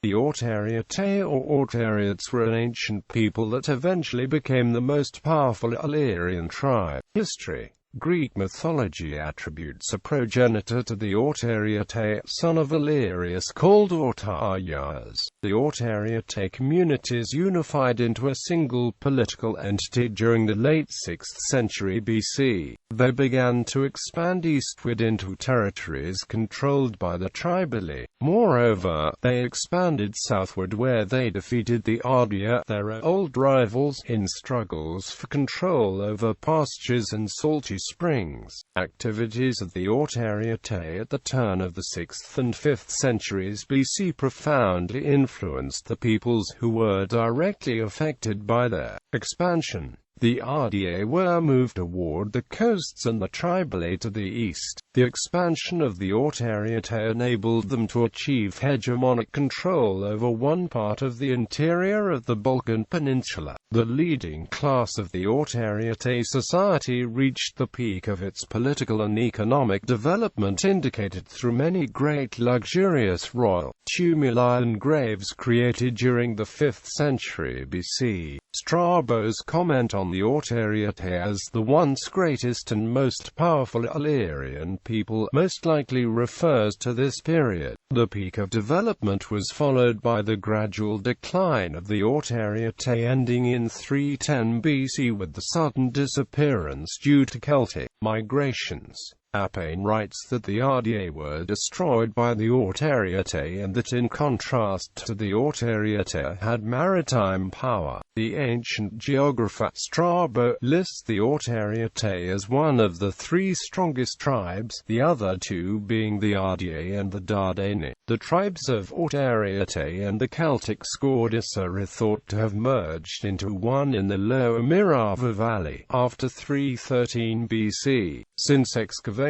The Autariatae or Autariates were an ancient people that eventually became the most powerful Illyrian tribe. History. Greek mythology attributes a progenitor to the Autariatae, son of Illyrius, called Autarias. The Autariatae communities unified into a single political entity during the late 6th century BC. They began to expand eastward into territories controlled by the tribali. Moreover, they expanded southward where they defeated the Ardea, their old rivals, in struggles for control over pastures and salty springs. Activities of the Autariatae at the turn of the 6th and 5th centuries BC profoundly influenced the peoples who were directly affected by their expansion. The Ardea were moved toward the coasts and the tribali to the east. The expansion of the Autariatae enabled them to achieve hegemonic control over one part of the interior of the Balkan Peninsula. The leading class of the Autariatae society reached the peak of its political and economic development, indicated through many great luxurious royal tumuli and graves created during the 5th century BC. Strabo's comment on the Autariatae as the once greatest and most powerful Illyrian people most likely refers to this period. The peak of development was followed by the gradual decline of the Autariatae, ending in 310 BC with the sudden disappearance due to Celtic migrations. Appian writes that the Ardea were destroyed by the Autariatae and that in contrast to the Autariatae had maritime power. The ancient geographer Strabo lists the Autariatae as one of the three strongest tribes, the other two being the Ardea and the Dardani. The tribes of Autariatae and the Celtic Scordisci are thought to have merged into one in the Lower Mirava Valley after 313 BC, since excavations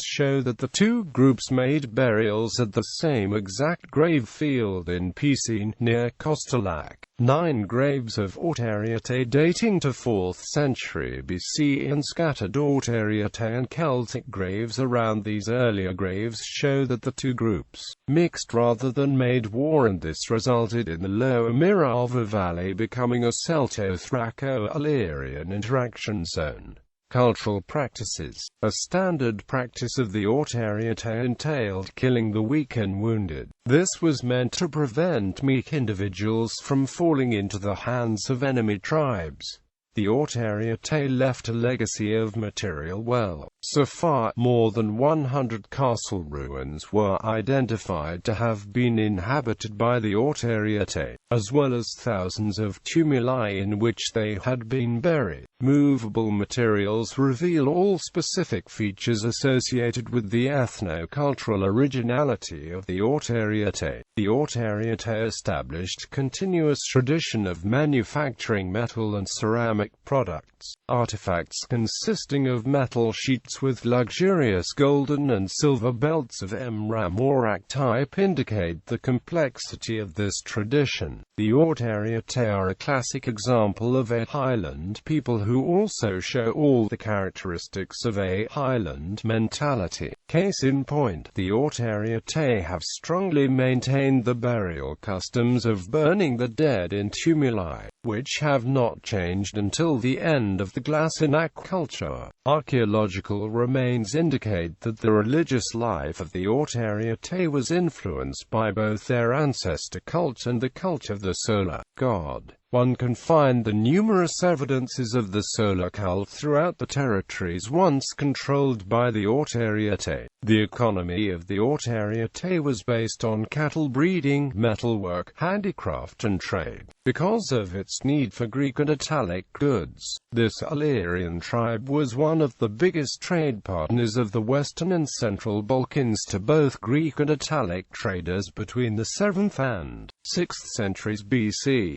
show that the two groups made burials at the same exact grave field in Piscine, near Kostolac. 9 graves of Autariatae dating to 4th century BC and scattered Autariatae and Celtic graves around these earlier graves show that the two groups mixed rather than made war, and this resulted in the Lower Mirava Valley becoming a Celto-Thraco-Illyrian interaction zone. Cultural practices. A standard practice of the Autariatae entailed killing the weak and wounded. This was meant to prevent meek individuals from falling into the hands of enemy tribes. The Autariatae left a legacy of material wealth. So far, more than 100 castle ruins were identified to have been inhabited by the Autariatae, as well as thousands of tumuli in which they had been buried. Movable materials reveal all specific features associated with the ethno-cultural originality of the Autariatae. The Autariatae established continuous tradition of manufacturing metal and ceramic products. Artifacts consisting of metal sheets with luxurious golden and silver belts of Mramorak type indicate the complexity of this tradition. The Autariatae are a classic example of a highland people who also show all the characteristics of a highland mentality. Case in point, the Autariatae have strongly maintained the burial customs of burning the dead in tumuli, which have not changed until the end of the Glasenac culture. Archaeological remains indicate that the religious life of the Autariatae was influenced by both their ancestor cult and the cult of the solar god. One can find the numerous evidences of the solar cult throughout the territories once controlled by the Autariatae. The economy of the Autariatae was based on cattle breeding, metalwork, handicraft and trade. Because of its need for Greek and Italic goods, this Illyrian tribe was one of the biggest trade partners of the Western and Central Balkans to both Greek and Italic traders between the 7th and 6th centuries BC.